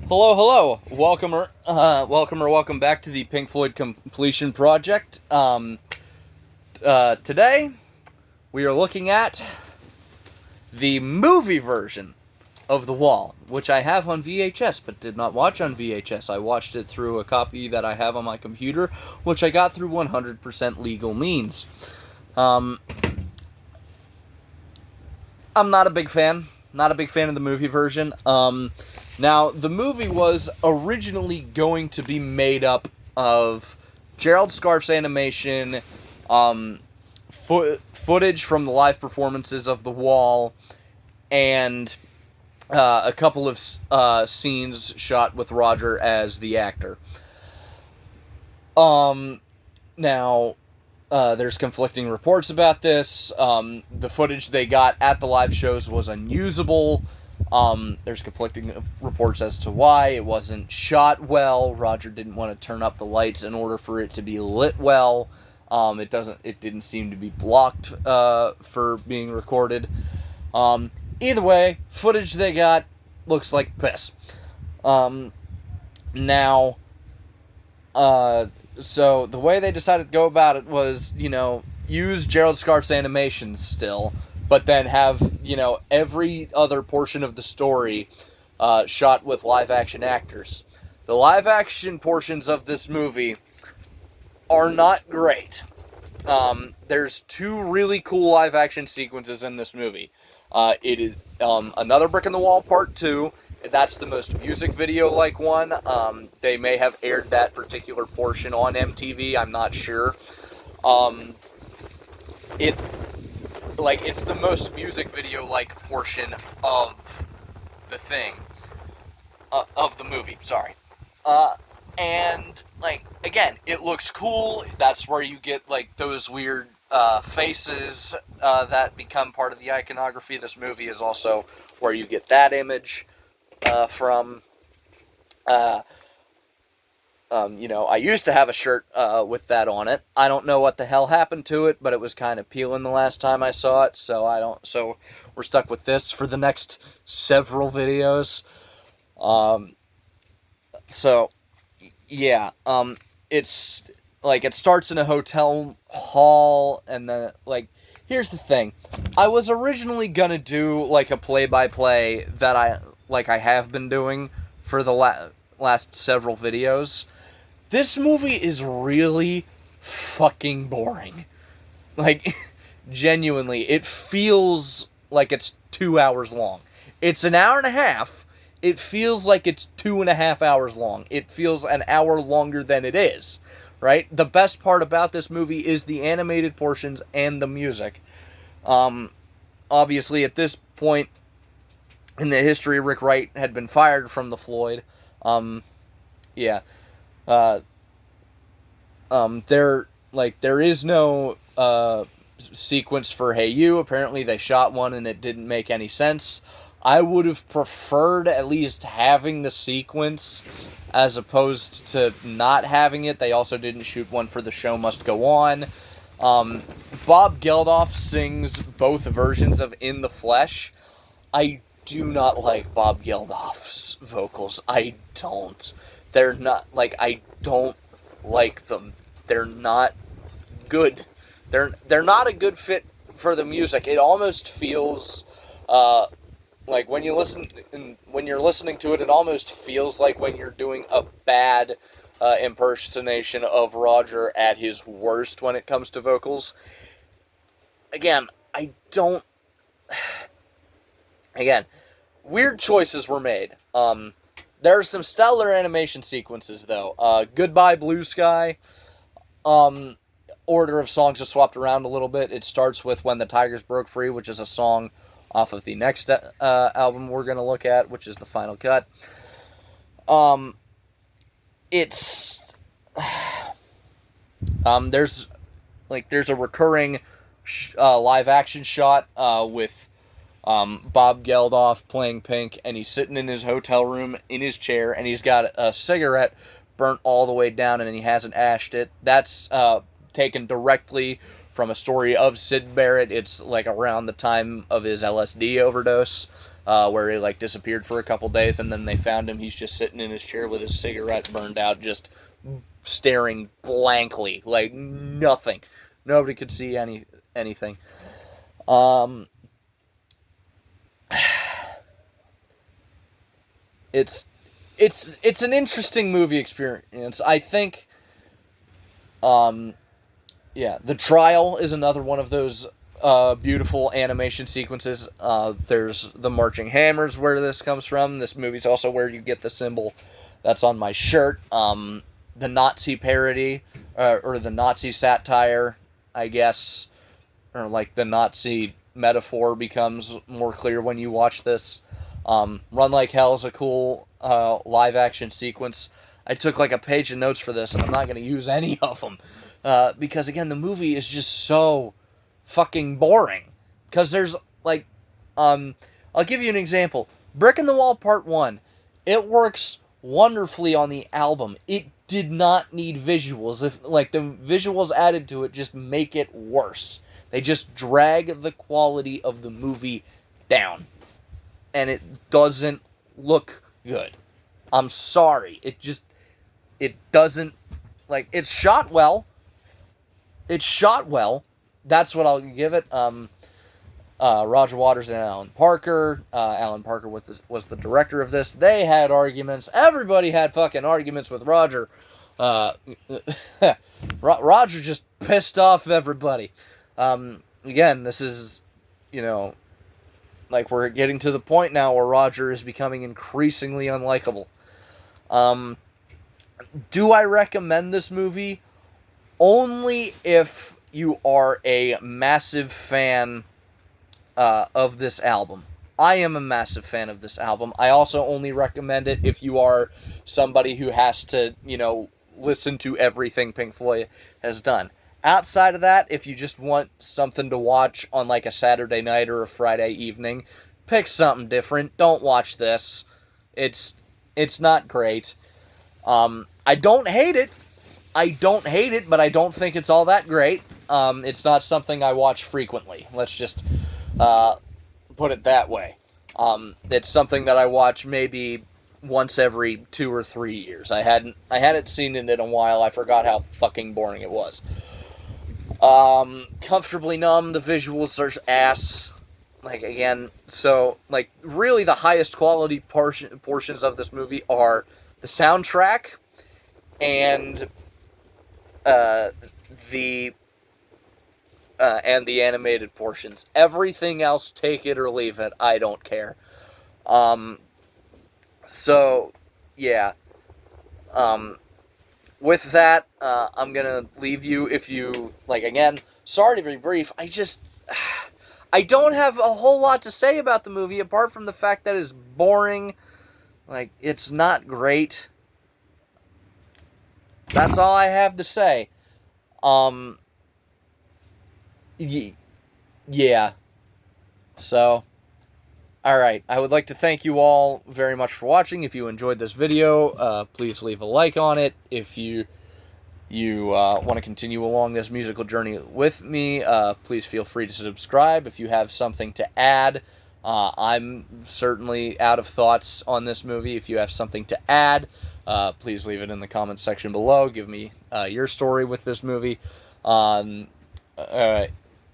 Welcome back to the Pink Floyd Completion Project. Today, we are looking at the movie version of The Wall, which I have on VHS, but did not watch on VHS. I watched it through a copy that I have on my computer, which I got through 100% legal means. I'm not a big fan. Not a big fan of the movie version. Now, the movie was originally going to be made up of Gerald Scarfe's animation, footage from the live performances of The Wall, and a couple of scenes shot with Roger as the actor. Now, there's conflicting reports about this. The footage they got at the live shows was unusable. There's conflicting reports as to why. It wasn't shot well. Roger didn't want to turn up the lights in order for it to be lit well. It didn't seem to be blocked for being recorded. Either way, footage they got looks like piss. Now, so the way they decided to go about it was, use Gerald Scarfe's animations still, but then have, every other portion of the story shot with live-action actors. The live-action portions of this movie are not great. There's two really cool live-action sequences in this movie. It is Another Brick in the Wall Part 2. That's the most music video-like one. They may have aired that particular portion on MTV. I'm not sure. It's the most music video-like portion of the thing. Of the movie, sorry. And, again, it looks cool. That's where you get, those weird faces that become part of the iconography. This movie is also where you get that image from. I used to have a shirt with that on it. I don't know what the hell happened to it, but it was kind of peeling the last time I saw it, so we're stuck with this for the next several videos. It's it starts in a hotel hall, and then here's the thing. I was originally gonna do a play-by-play that I have been doing for the last several videos. This movie is really fucking boring. Genuinely, it feels like it's 2 hours long. It's an hour and a half. It feels like it's 2.5 hours long. It feels an hour longer than it is, right? The best part about this movie is the animated portions and the music. Obviously, at this point in the history, Rick Wright had been fired from the Floyd. There is no sequence for Hey You. Apparently they shot one and it didn't make any sense. I would have preferred at least having the sequence as opposed to not having it. They also didn't shoot one for The Show Must Go On. Bob Geldof sings both versions of In the Flesh. I do not like Bob Geldof's vocals. I don't. They're not, I don't like them. They're not good. They're not a good fit for the music. It almost feels, when you're listening to it, it almost feels like when you're doing a bad impersonation of Roger at his worst when it comes to vocals. Again, weird choices were made. There are some stellar animation sequences, though. Goodbye Blue Sky. Order of songs is swapped around a little bit. It starts with When the Tigers Broke Free, which is a song off of the next album we're going to look at, which is the final cut. There's a recurring live action shot with Bob Geldof playing Pink, and he's sitting in his hotel room in his chair, and he's got a cigarette burnt all the way down, and he hasn't ashed it. That's taken directly from a story of Syd Barrett. It's around the time of his LSD overdose. where he like disappeared for a couple days, and then they found him. He's just sitting in his chair with his cigarette burned out, just staring blankly, like nothing. Nobody could see anything. It's an interesting movie experience. I think. Yeah, the trial is another one of those beautiful animation sequences. There's the marching hammers where this comes from. This movie's also where you get the symbol that's on my shirt. The Nazi parody, or the Nazi satire, I guess, or like the Nazi metaphor becomes more clear when you watch this. Run Like Hell is a cool live action sequence. I took like a page of notes for this, and I'm not going to use any of them. Because, again, the movie is just so fucking boring. Because there's, like, I'll give you an example. Brick in the Wall Part 1. It works wonderfully on the album. It did not need visuals. If, like, the visuals added to it just make it worse. They just drag the quality of the movie down. And it doesn't look good. I'm sorry. It doesn't, like, it's shot well. It's shot well. That's what I'll give it. Roger Waters and Alan Parker. Alan Parker was the director of this. They had arguments. Everybody had fucking arguments with Roger. Roger just pissed off everybody. Again, this is, like, we're getting to the point now where Roger is becoming increasingly unlikable. Do I recommend this movie? Only if you are a massive fan of this album. I am a massive fan of this album. I also only recommend it if you are somebody who has to, listen to everything Pink Floyd has done. Outside of that, if you just want something to watch on like a Saturday night or a Friday evening, pick something different. Don't watch this. It's not great. I don't hate it. But I don't think it's all that great. It's not something I watch frequently. Let's just put it that way. It's something that I watch maybe once every 2 or 3 years. I hadn't seen it in a while. I forgot how fucking boring it was. Comfortably Numb, the visuals are ass. Like, again, so, like, really the highest quality portions of this movie are the soundtrack and the animated portions. Everything else, take it or leave it. I don't care. So, yeah. With that, I'm gonna leave you. If you, like, again, sorry to be brief, I don't have a whole lot to say about the movie, apart from the fact that it's boring. Like, it's not great. That's all I have to say. Yeah. So, alright. I would like to thank you all very much for watching. If you enjoyed this video, please leave a like on it. If you want to continue along this musical journey with me, please feel free to subscribe. If you have something to add, I'm certainly out of thoughts on this movie. If you have something to add, please leave it in the comments section below. Give me your story with this movie.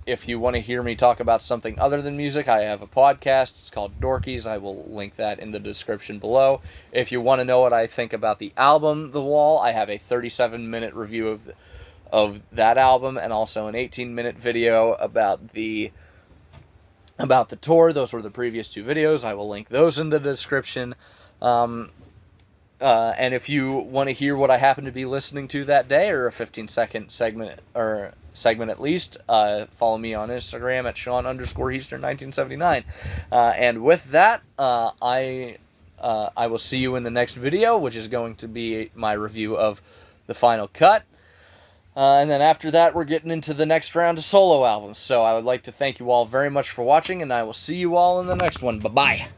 If you want to hear me talk about something other than music, I have a podcast. It's called Dorkies. I will link that in the description below. If you want to know what I think about the album The Wall, I have a 37-minute review of that album, and also an 18-minute video about the tour. Those were the previous 2 videos. I will link those in the description. And if you want to hear what I happen to be listening to that day, or a 15-second segment at least, follow me on Instagram at Sean_Heaster1979. And with that, I will see you in the next video, which is going to be my review of the final cut. And then after that, we're getting into the next round of solo albums. So I would like to thank you all very much for watching, and I will see you all in the next one. Bye-bye.